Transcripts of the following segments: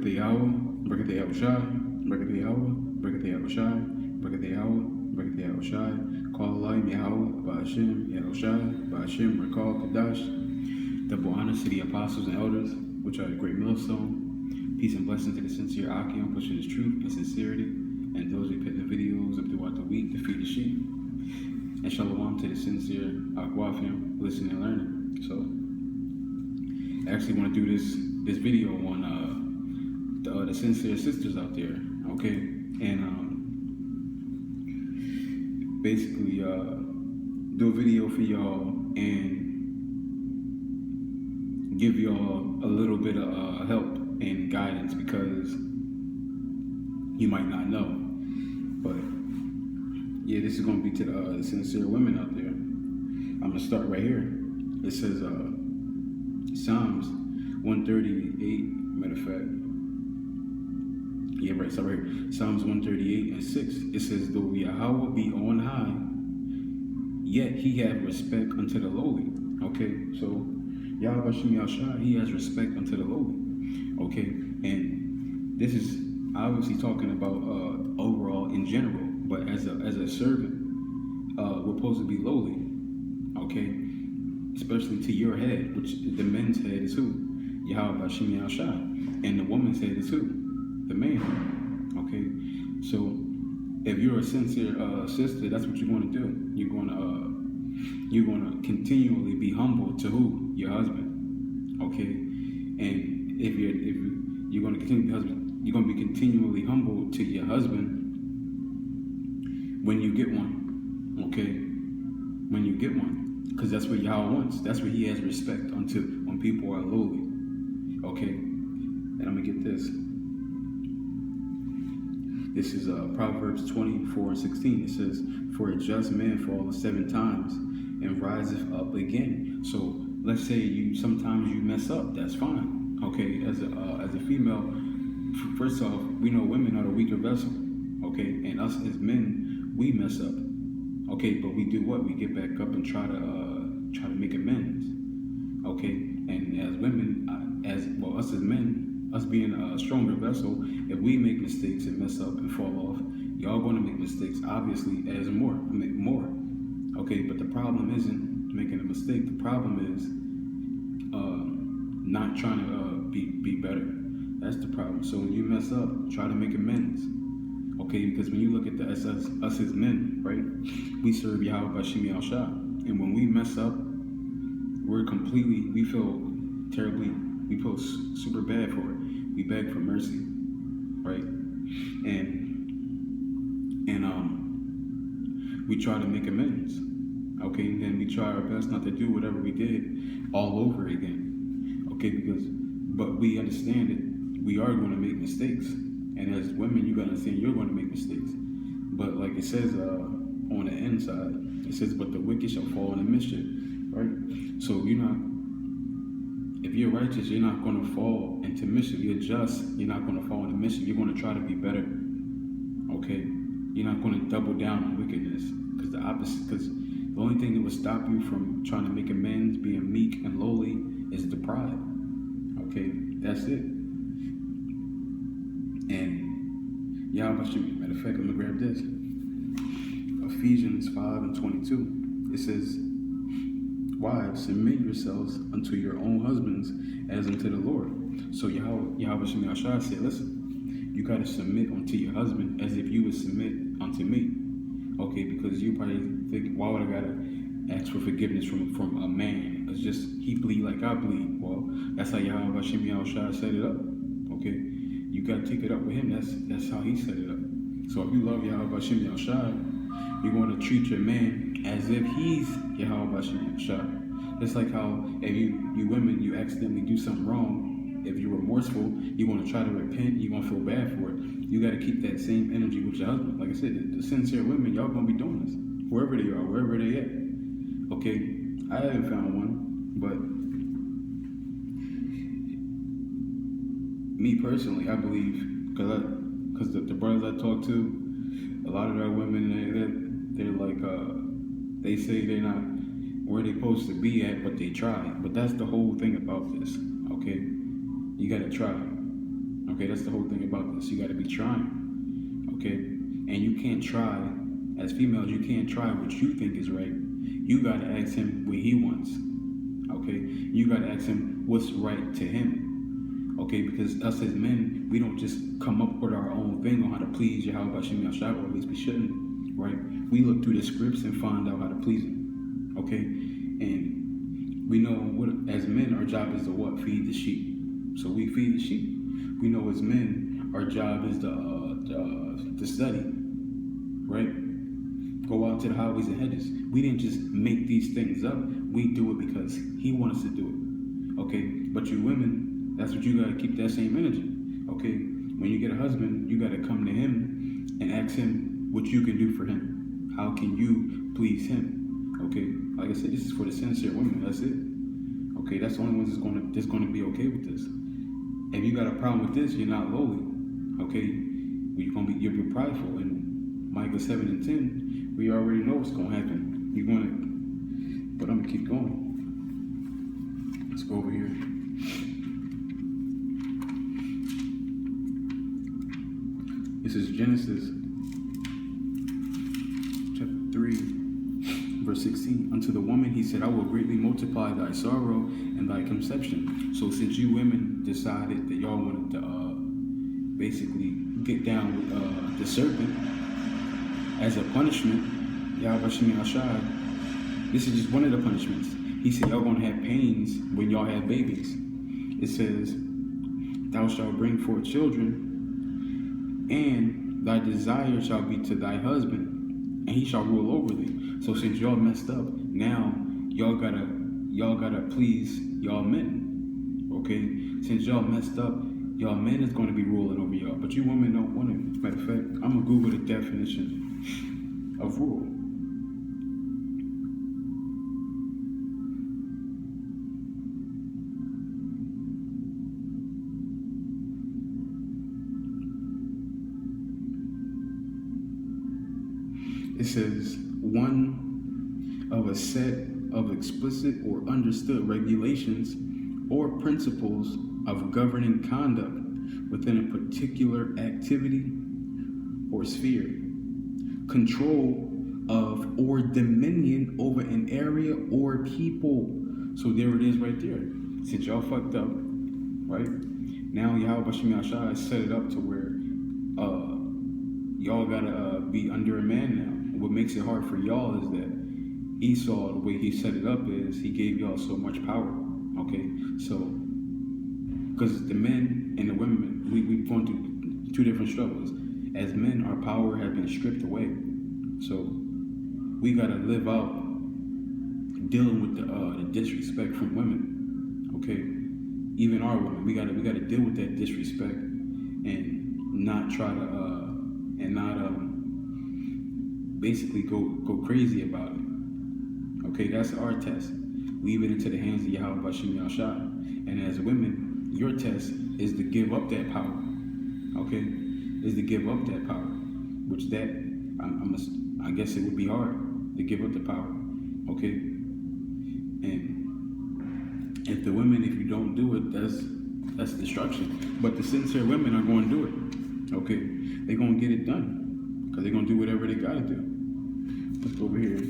Barakatah Yahweh, Barakatah Yahushai, Barakatah Yahweh, Barakatah Yahushai, Barakatah Yahweh, Barakatah Yahushai, Call Light Yahweh, Ba'ashem, Yahushai, Ba'ashem, Rakal, Kadash. Double honors to the apostles and elders, which are the great millstone. Peace and blessings to the sincere Akim, pushing his truth and sincerity, and those who put the videos up throughout the week to feed the sheep. And shalom to the sincere Akwafim, listening and learning. So, I actually want to do this video on the sincere sisters out there, okay? And basically do a video for y'all and give y'all a little bit of help and guidance, because you might not know. But yeah, this is going to be to the sincere women out there. I'm going to start right here. It says Psalms 138, matter of fact. Yeah, right, so right here. Psalms 138 and 6. It says, though Yahweh be on high, yet he have respect unto the lowly. Okay, so Yahweh Shah, he has respect unto the lowly. Okay, and this is obviously talking about overall in general, but as a servant, we're supposed to be lowly. Okay, especially to your head, which the men's head is who? Yahweh Shah, and the woman's head is who? The man. Okay, so if you're a sincere sister, that's what you're going to do. You're going to continually be humble to who? Your husband. Okay, and if you're going to continue to be husband, you're going to be continually humble to your husband when you get one. Okay, when you get one, because that's what Yahweh wants. That's what he has respect unto when people are lowly. Okay, and I'm gonna get this. This is Proverbs 24:16. It says, for a just man falleth 7 times and riseth up again. So let's say sometimes you mess up. That's fine. Okay, as a female, first off, we know women are the weaker vessel. Okay, and us as men, we mess up. Okay, but we do what? We get back up and try to make amends. Okay, and as women, us as men, us being a stronger vessel, if we make mistakes and mess up and fall off, y'all going to make mistakes, obviously, as more. Okay, but the problem isn't making a mistake. The problem is not trying to be better. That's the problem. So when you mess up, try to make amends. Okay, because when you look at us as men, right, we serve Yahweh Bashim Yahshua, and when we mess up, we feel terribly, we feel super bad for it. We beg for mercy, right? And we try to make amends. Okay, and then we try our best not to do whatever we did all over again. Okay, but we understand that we are going to make mistakes. And as women, you got to understand you're going to make mistakes. But like it says on the inside, it says, but the wicked shall fall into mischief, right? So if you're righteous, you're not going to fall into mischief. You're just, you're not going to fall into mischief. You're going to try to be better, okay? You're not going to double down on wickedness, because the only thing that will stop you from trying to make amends, being meek and lowly, is the pride, okay? That's it. And matter of fact, I'm gonna grab this. Ephesians 5:22. It says, wives, submit yourselves unto your own husbands as unto the Lord. So Yahweh said, listen, you gotta submit unto your husband as if you would submit unto me. Okay, because you probably think, why would I gotta ask for forgiveness from a man? It's just he bleed like I bleed. Well, that's how Yahweh set it up. Okay. You got to take it up with him. That's how he set it up. So if you love Yahweh Bashim Yahshua, you're going to treat your man as if he's Yahweh Bashim Yahshua. Just like how if you women, you accidentally do something wrong, if you're remorseful, you're going to try to repent, you're going to feel bad for it. You got to keep that same energy with your husband. Like I said, the sincere women, y'all going to be doing this. Wherever they are, wherever they at. Okay, I haven't found one, but me personally, I believe, because the brothers I talk to, a lot of their women, they're like, they say they're not where they're supposed to be at, but they try. But that's the whole thing about this, okay? You gotta try, Okay, that's the whole thing about this. You got to be trying. Okay, and you can't try, as females, you can't try what you think is right. You got to ask him what he wants. Okay, you got to ask him what's right to him. Okay, because us as men, we don't just come up with our own thing on how to please Yahweh, or at least we shouldn't, right? We look through the scripts and find out how to please him. Okay, and we know what, as men, our job is to what? Feed the sheep. So we feed the sheep. We know as men, our job is to study, right? Go out to the highways and hedges. We didn't just make these things up. We do it because he wants us to do it. Okay, but you women, that's what you gotta keep that same energy. Okay, when you get a husband, you gotta come to him and ask him what you can do for him. How can you please him? Okay, like I said, this is for the sincere women. That's it. Okay, that's the only ones that's gonna be okay with this. If you got a problem with this, you're not lowly. Okay, you'll be prideful. And Micah 7:10, we already know what's gonna happen. But I'm gonna keep going. Let's go over here. This is Genesis chapter 3, verse 16. Unto the woman he said, I will greatly multiply thy sorrow and thy conception. So since you women decided that y'all wanted to basically get down with the serpent as a punishment, Yahweh this is just one of the punishments. He said y'all gonna have pains when y'all have babies. It says, thou shalt bring forth children, and thy desire shall be to thy husband, and he shall rule over thee. So since y'all messed up, now y'all gotta please y'all men. Okay? Since y'all messed up, y'all men is gonna be ruling over y'all. But you women don't want it. Matter of fact, I'm gonna Google the definition of rule. It says, one of a set of explicit or understood regulations or principles of governing conduct within a particular activity or sphere. Control of or dominion over an area or people. So there it is right there. Since y'all fucked up, right? Now Yahweh set it up to where y'all gotta be under a man now. What makes it hard for y'all is that Esau, the way he set it up is he gave y'all so much power. Okay, so because the men and the women, we've gone through two different struggles. As men, our power has been stripped away. So we gotta live out dealing with the disrespect from women. Okay, even our women, we gotta deal with that disrespect and not try to basically go crazy about it. Okay, that's our test. Leave it into the hands of Yahweh and as women, your test is to give up that power. Okay, is to give up that power, which I guess it would be hard to give up the power. Okay, and if the women, if you don't do it, that's destruction. But the sincere women are going to do it. Okay, they're going to get it done because they're going to do whatever they got to do. Let's go over here.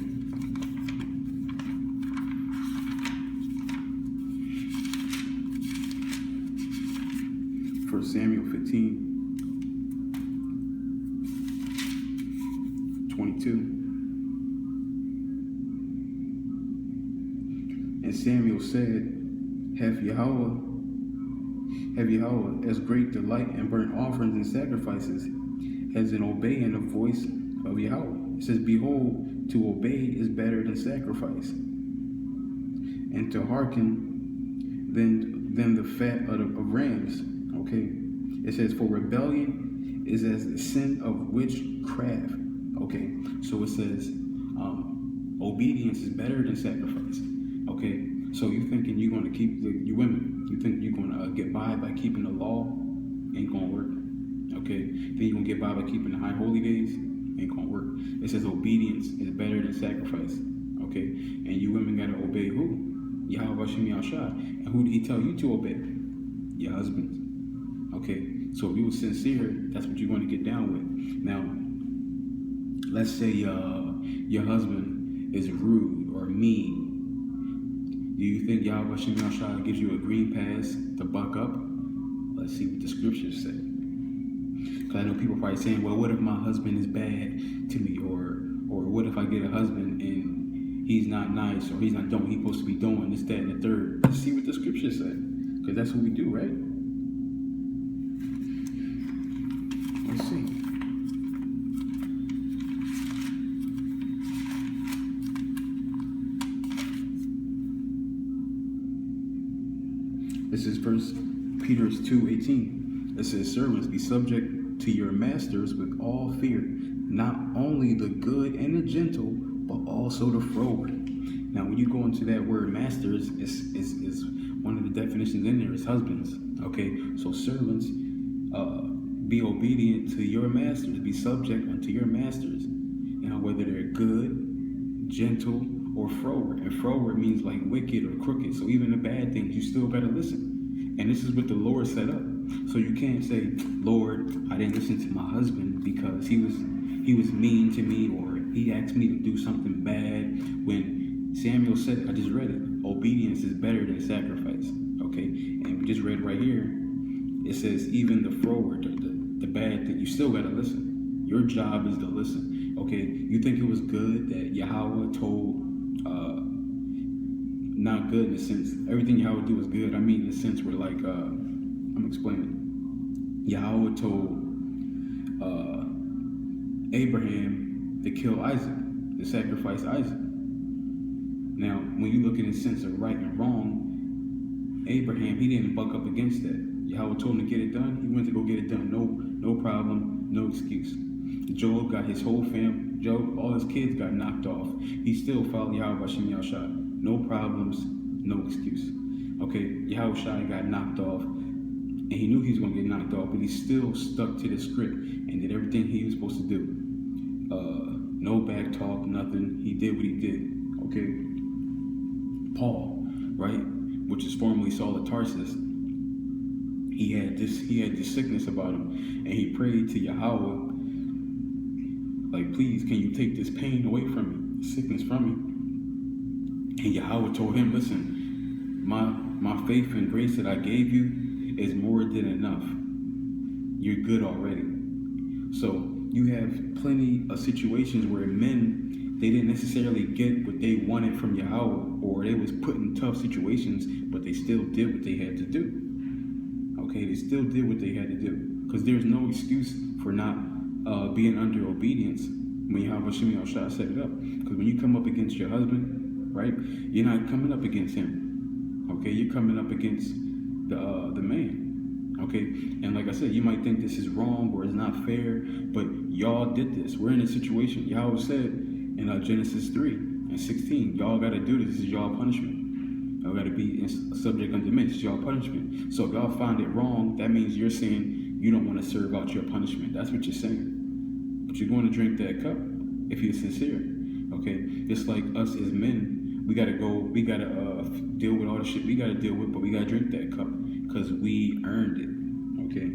For Samuel 15:22. And Samuel said, Have Yahweh as great delight in burnt offerings and sacrifices as in obeying the voice of Yahweh. It says, behold, to obey is better than sacrifice, and to hearken than the fat of rams. Okay. It says, for rebellion is as the sin of witchcraft. Okay. So it says, obedience is better than sacrifice. Okay. So you thinking you're going to keep your women? You think you're going to get by keeping the law? Ain't going to work. Okay. Then you're going to get by keeping the high holy days? Ain't going to work. It says obedience is better than sacrifice. Okay. And you women got to obey who? Yahweh Shemi Al Shah. And who did he tell you to obey? Your husbands. Okay, so if you were sincere, that's what you're going to get down with. Now, let's say your husband is rude or mean. Do you think Yahweh gives you a green pass to buck up? Let's see what the scriptures say. Because I know people probably saying, well, what if my husband is bad to me? Or what if I get a husband and he's not nice, or he's not doing what he's supposed to be doing, this, that, and the third? Let's see what the scriptures say. Because that's what we do, right? Let's see. This is 1 Peter 2:18. It says, servants, be subject to your masters with all fear, not only the good and the gentle, but also the froward. Now, when you go into that word masters, is one of the definitions in there is husbands. Okay, so servants, be obedient to your masters, be subject unto your masters. Now, whether they're good, gentle, or froward. And froward means like wicked or crooked. So even the bad things, you still gotta listen. And this is what the Lord set up. So you can't say, Lord, I didn't listen to my husband because he was mean to me, or he asked me to do something bad. When Samuel said it, I just read it. Obedience is better than sacrifice. Okay, and we just read right here. It says even the froward, the bad thing, you still gotta listen. Your job is to listen. Okay, you think it was good that Yahweh told? Not good in the sense everything Yahweh do is good. I mean in the sense where like I'm explaining. Yahweh told Abraham to kill Isaac, to sacrifice Isaac. Now, when you look at it in the sense of right and wrong, Abraham, he didn't buck up against that. Yahweh told him to get it done. He went to go get it done. No problem, no excuse. Job got his whole family. Job, all his kids got knocked off. He still followed Yahweh Shem Yahshua. No problems, no excuse. Okay, Yahweh got knocked off, and he knew he was going to get knocked off, but he still stuck to the script and did everything he was supposed to do. No back talk, nothing. He did what he did. Okay. Paul, right, which is formerly Saul of Tarsus, he had this sickness about him, and he prayed to Yahweh, like, please, can you take this pain away from me, sickness from me? And Yahweh told him, listen, my faith and grace that I gave you is more than enough. You're good already. So you have plenty of situations where men, they didn't necessarily get what they wanted from Yahweh, or they was put in tough situations, but they still did what they had to do. Okay, they still did what they had to do. Because there's no excuse for not being under obedience when Yahweh Shem Yahshua set it up. Because when you come up against your husband, right, you're not coming up against him. Okay, you're coming up against the man. Okay, and like I said, you might think this is wrong or it's not fair, but y'all did this. We're in a situation. Yahweh said in Genesis 3:16, y'all got to do this. This is y'all punishment. Y'all got to be subject unto men. This is y'all punishment. So if y'all find it wrong, that means you're saying you don't want to serve out your punishment. That's what you're saying. But you're going to drink that cup if you're sincere. Okay, just like us as men, we gotta deal with all the shit we gotta deal with, but we gotta drink that cup because we earned it. Okay.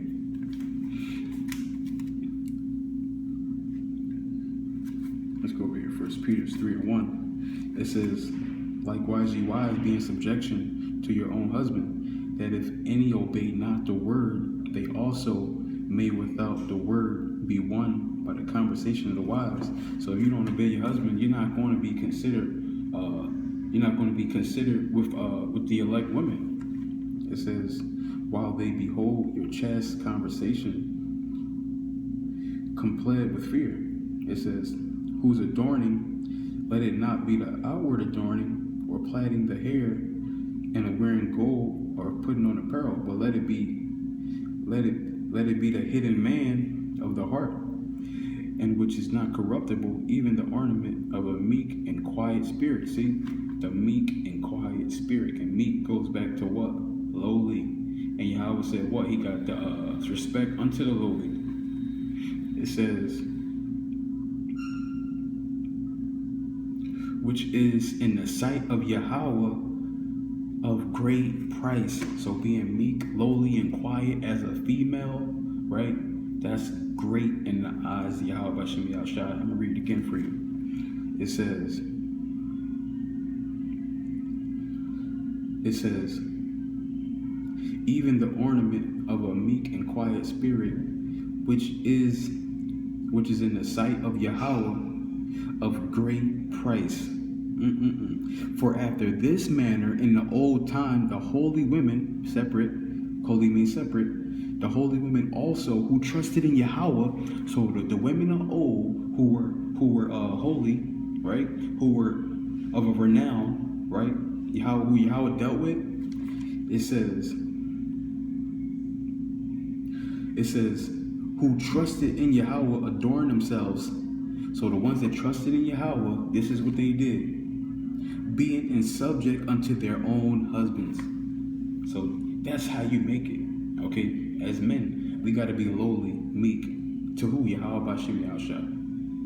Let's go over here. 1 Peter 3:1. It says, likewise, ye wives, be in subjection to your own husband, that if any obey not the word, they also may without the word be won by the conversation of the wives. So if you don't obey your husband, you're not going to be considered. You're not going to be considered with the elect women. It says, while they behold your chaste conversation, complied with fear. It says, whose adorning, let it not be the outward adorning, or plaiting the hair, and wearing gold, or putting on apparel, but let it be the hidden man of the heart, and which is not corruptible, even the ornament of a meek and quiet spirit. See, the meek and quiet spirit. And meek goes back to what? Lowly. And Yahweh said what? He got the respect unto the lowly. It says, which is in the sight of Yahweh of great price. So being meek, lowly, and quiet as a female, right? That's great in the eyes of Yahweh Shem Yahshai. I'm going to read it again for you. It says, even the ornament of a meek and quiet spirit, which is in the sight of Yahweh, of great price. For after this manner in the old time, the holy women, separate, holy means separate, the holy women also who trusted in Yahweh. So the women of old who were holy, right, who were of a renown, right, who Yahweh dealt with. It says who trusted in Yahweh adorned themselves. So the ones that trusted in Yahweh, this is what they did. Being in subject unto their own husbands. So that's how you make it. Okay, as men, we got to be lowly, meek. To who? Yahweh Shem Yahshua.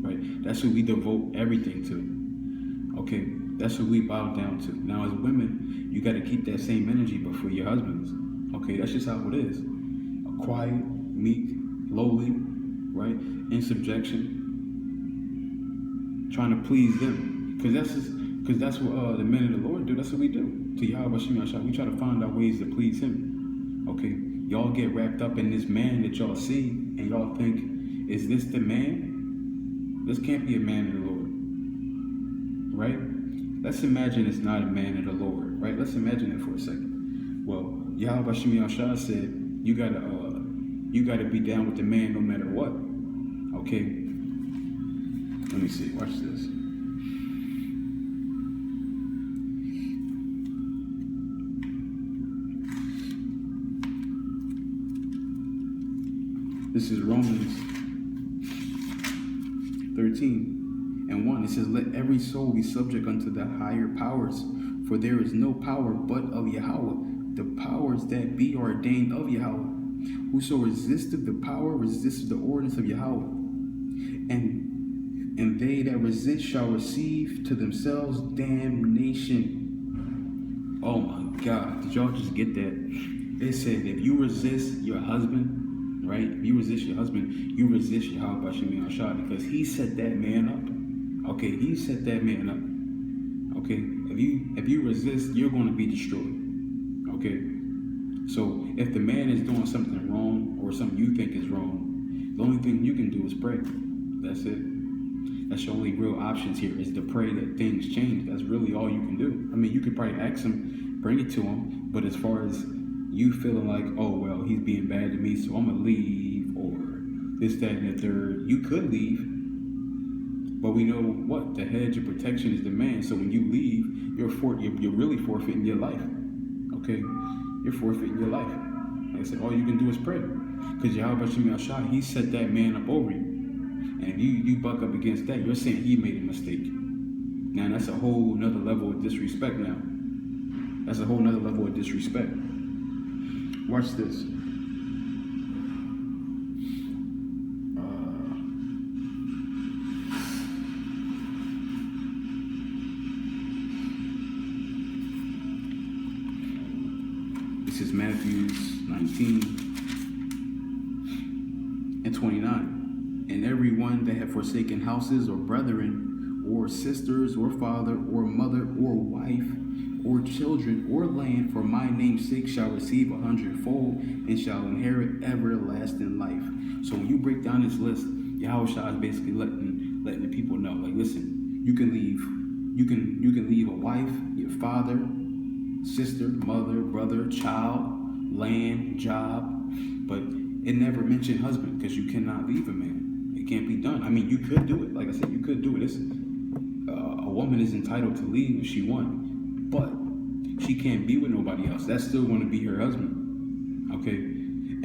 Right? That's who we devote everything to. Okay, that's who we bow down to. Now as women, you got to keep that same energy before your husbands. Okay, that's just how it is. Quiet, meek, lowly, right? In subjection. Trying to please them. Because that's what the men of the Lord do. That's what we do. To Yahweh Shem Yahshua. We try to find our ways to please him. Okay? Y'all get wrapped up in this man that y'all see, and y'all think, is this the man? This can't be a man of the Lord. Right? Let's imagine it's not a man of the Lord. Right? Let's imagine it for a second. Well, Yahweh Shem Yahshua said, you gotta be down with the man no matter what. Okay? Let me see. Watch this. This is Romans 13:1. It says, let every soul be subject unto the higher powers, for there is no power but of Yahweh. The powers that be are ordained of Yahweh. Whoso resisteth the power resisteth the ordinance of Yahweh. And they that resist shall receive to themselves damnation. Oh my God. Did y'all just get that? It said if you resist your husband, right? If you resist your husband, you resist Yahweh Shem Yahshua, because he set that man up. Okay, he set that man up. Okay, if you resist, you're going to be destroyed. Okay, so if the man is doing something wrong or something you think is wrong, the only thing you can do is pray. That's it. That's your only real options here, is to pray that things change. That's really all you can do. I mean, you could probably ask him, bring it to him, but as far as you feeling like, oh, well, he's being bad to me, so I'm going to leave, or this, that, and the third, you could leave. But we know what? The hedge of protection is the man. So when you leave, you're really forfeiting your life. Okay? You're forfeiting your life. Like I said, all you can do is pray. Because Yahweh Shem Yahshua, he set that man up over you. And if you buck up against that, you're saying he made a mistake. Now that's a whole nother level of disrespect now. That's a whole nother level of disrespect. Watch this. This is Matthew 19:29. And every one that have forsaken houses or brethren or sisters or father or mother or wife or children or land for my name's sake shall receive 100-fold and shall inherit everlasting life. So when you break down this list, Yahushua is basically letting the people know, like, listen, you can leave a wife, your father, sister, mother, brother, child, land, job, but it never mentioned husband, because you cannot leave a man. It can't be done. I mean, you could do it. Like I said, you could do it. A woman is entitled to leave if she wants, but she can't be with nobody else. That's still going to be her husband. Okay?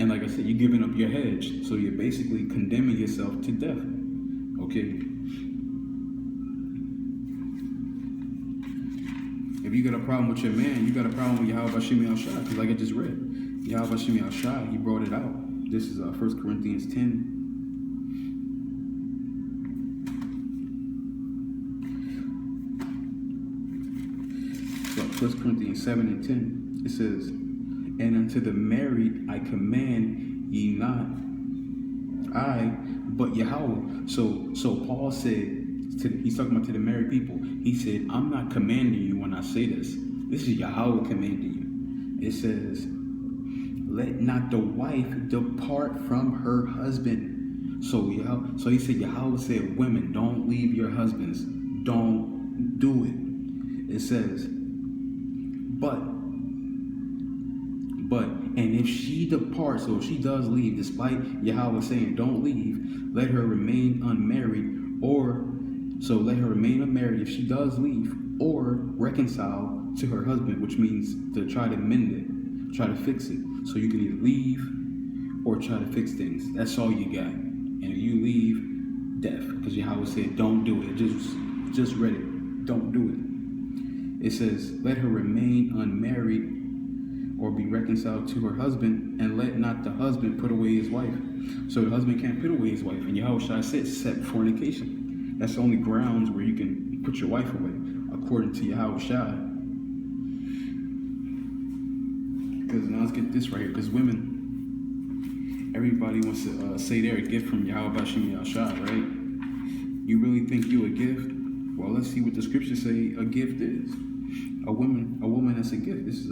And like I said, you're giving up your hedge, so you're basically condemning yourself to death. Okay? If you got a problem with your man, you got a problem with Yahweh Shem Yahshua, because like I just read, Yahweh Shem Yahshua, he brought it out. This is 1 Corinthians 10. So 1 Corinthians 7 and 10, it says, and unto the married I command ye not, I, but Yahweh. So Paul said, he's talking about to the married people. He said, I'm not commanding you when I say this. This is Yahweh commanding you. It says, let not the wife depart from her husband. So he said, Yahweh said, women, don't leave your husbands. Don't do it. It says, and if she departs, so if she does leave, despite Yahweh saying don't leave, let her remain unmarried, let her remain unmarried if she does leave, or reconcile to her husband, which means to try to mend it, try to fix it. So you can either leave or try to fix things. That's all you got. And if you leave, death, because Yahweh said don't do it. Just read it. Don't do it. It says, let her remain unmarried or be reconciled to her husband, and let not the husband put away his wife. So the husband can't put away his wife. And Yahushua said, except fornication. That's the only grounds where you can put your wife away, according to Yahushua. Because now let's get this right here. Because women, everybody wants to say they're a gift from Yahweh Bashim Yahushua, right? You really think you a gift? Well, let's see what the scriptures say a gift is. A woman that's a gift. This is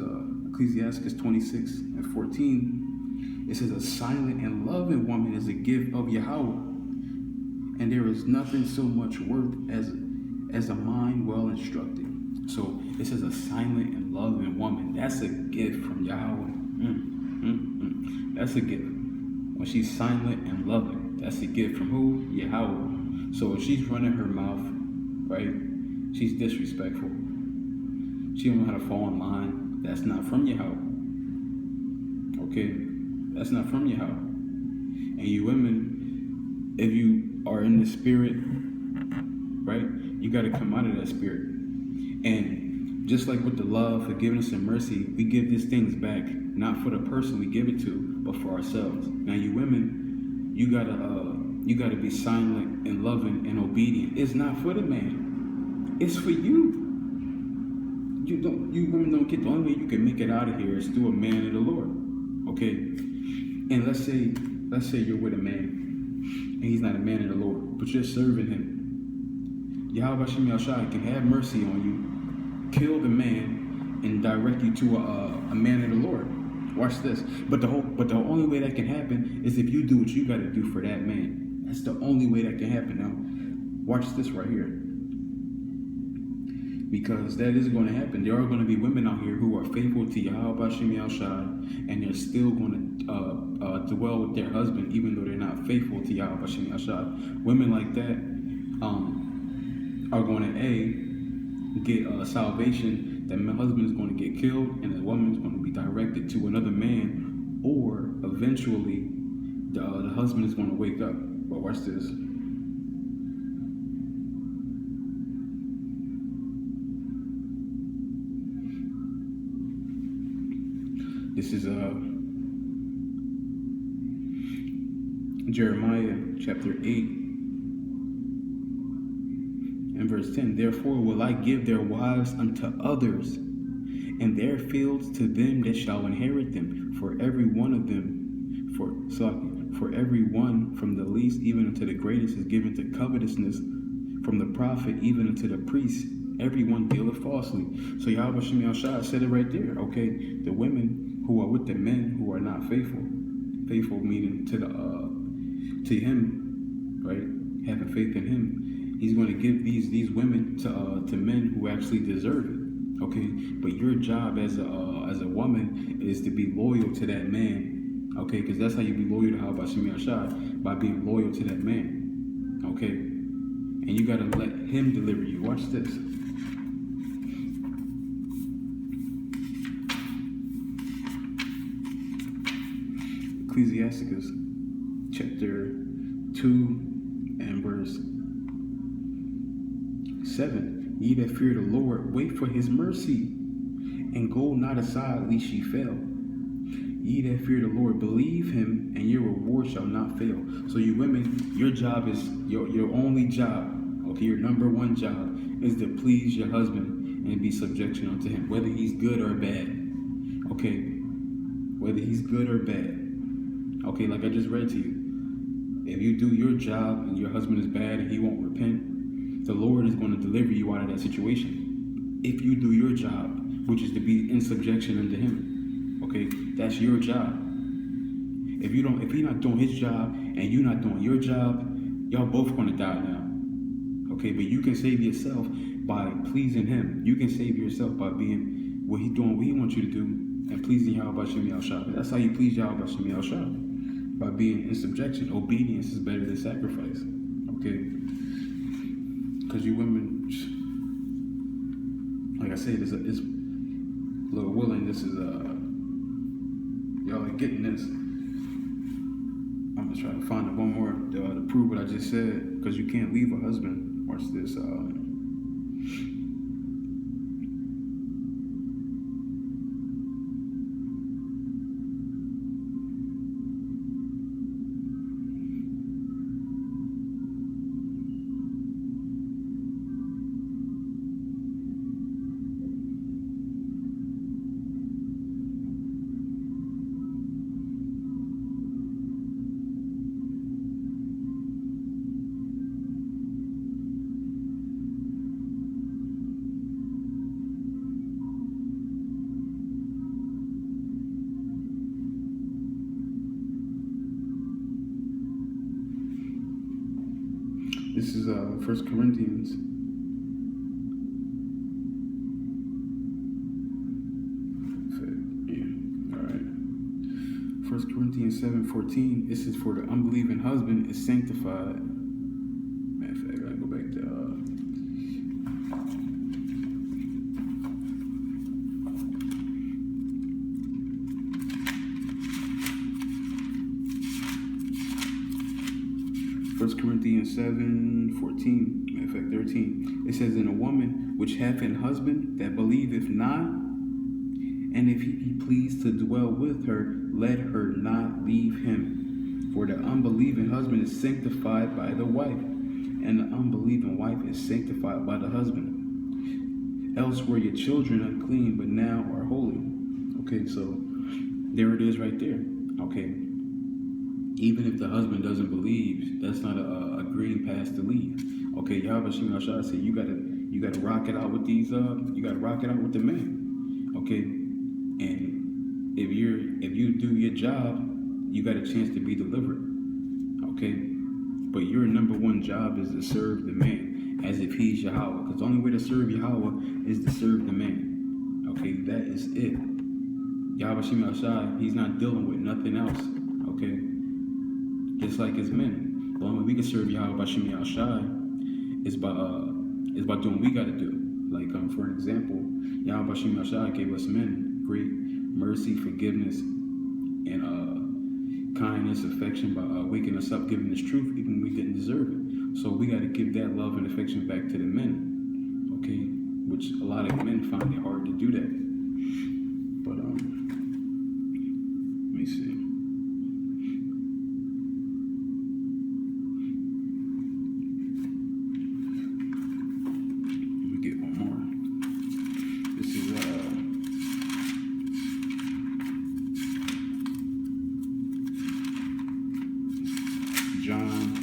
Ecclesiastes 26 and 14. It says, a silent and loving woman is a gift of Yahweh, and there is nothing so much worth as a mind well instructed. So it says a silent and loving woman. That's a gift from Yahweh. That's a gift. When she's silent and loving, that's a gift from who? Yahweh. So if she's running her mouth, right, she's disrespectful. She don't know how to fall in line. That's not from Yahweh. Okay? That's not from Yahweh. And you women, if you are in the spirit, right, you got to come out of that spirit. And just like with the love, forgiveness, and mercy, we give these things back, not for the person we give it to, but for ourselves. Now you women, you gotta be silent and loving and obedient. It's not for the man. It's for you. You women don't get, the only way you can make it out of here is through a man of the Lord. Okay? And let's say you're with a man and he's not a man of the Lord, but you're serving him. Yahweh Bashim Yahushua can have mercy on you, kill the man, and direct you to a man of the Lord. Watch this. But the only way that can happen is if you do what you gotta do for that man. That's the only way that can happen. Now, watch this right here. Because that is going to happen. There are going to be women out here who are faithful to Yahweh Bashim Yahushua, and they're still going to dwell with their husband, even though they're not faithful to Yahweh Bashim Yahushua. Women like that are going to get salvation. That my husband is going to get killed, and the woman is going to be directed to another man, or eventually the husband is going to wake up. But watch this. This is Jeremiah chapter 8 and verse 10. Therefore will I give their wives unto others, and their fields to them that shall inherit them. For every one of them, for every one from the least even unto the greatest is given to covetousness, from the prophet even unto the priest. Everyone dealeth falsely. So Yahweh Shem Yahushua said it right there. Okay, the women who are with the men who are not faithful meaning to him, right? Having faith in him, he's going to give these women to men who actually deserve it. Okay, but your job as a woman is to be loyal to that man. Okay, because that's how you be loyal to Yahweh Shem Yahushua, by being loyal to that man. Okay, and you got to let him deliver you. Watch this. Ecclesiastes chapter 2 and verse 7. Ye that fear the Lord, wait for his mercy, and go not aside lest ye fail. Ye that fear the Lord, believe him, and your reward shall not fail. So you women, your job is your only job, okay, your number one job is to please your husband and be subjection unto him, whether he's good or bad. Okay, whether he's good or bad. Okay, like I just read to you. If you do your job and your husband is bad and he won't repent, the Lord is going to deliver you out of that situation. If you do your job, which is to be in subjection unto him. Okay, that's your job. If he's not doing his job and you're not doing your job, y'all both gonna die now. Okay, but you can save yourself by pleasing him. You can save yourself by being what he wants you to do and pleasing Yahweh Shem Yahushua. That's how you please Yahweh Shem Yahushua, by being in subjection. Obedience is better than sacrifice. Okay, because you women, like I said, it's Lord willing, this is y'all are getting this. I'm just trying to find one more to prove what I just said, because you can't leave a husband. Watch this. This is 1 Corinthians. All right. 1 Corinthians 7:14. This is for the unbelieving husband is sanctified. Matter of fact, I gotta go back to 1 Corinthians 7:14, matter of fact 13. It says, "In a woman which hath an husband that believeth not, and if he be pleased to dwell with her, let her not leave him. For the unbelieving husband is sanctified by the wife, and the unbelieving wife is sanctified by the husband. Else were your children unclean, but now are holy." Okay, so there it is right there. Okay. Even if the husband doesn't believe, that's not a green pass to leave. Okay, Yahweh Shem Yahushua said you gotta rock it out with these you gotta rock it out with the men. Okay, and if you do your job, you got a chance to be delivered. Okay, but your number one job is to serve the man as if he's Yahweh. Because the only way to serve Yahweh is to serve the man. Okay, that is it. Yahweh Shem Yahushua, he's not dealing with nothing else. Okay. Just like as men, the only way we can serve Yahweh Shem Yahushua is by doing what we gotta do. Like for an example, Yahweh Shem Yahushua gave us men great mercy, forgiveness, and kindness, affection by waking us up, giving us truth even when we didn't deserve it. So we gotta give that love and affection back to the men. Okay, which a lot of men find it hard to do that. But let me see. John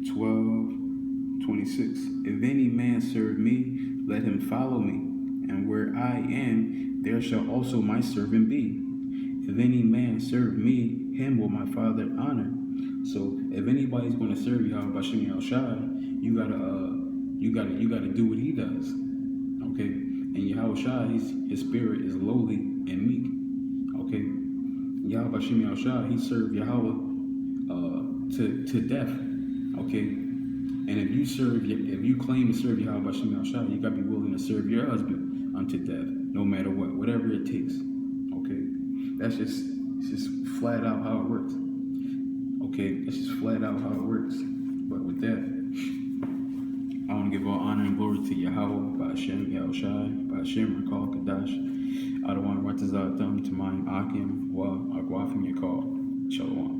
12:26. If any man serve me, let him follow me, and where I am, there shall also my servant be. If any man serve me, him will my Father honor. So if anybody's going to serve Yahweh Shem Yahushua, you gotta do what he does. Okay, and Yahushua, his spirit is lowly and meek. Okay. Yahweh Shem Yahushua, he served Yahweh to death. Okay, and if you claim to serve Yahweh Shem Yahushua, you gotta be willing to serve your husband unto death, no matter what, whatever it takes. Okay, it's just flat out how it works. Okay, it's just flat out how it works. But with that, I want to give all honor and glory to Yahweh, by Hashem Yahushua, by Hashem Rakal Kadash. I don't want to Ratazatam to mine Akim, Wa Agwafim Yakal. Shalom.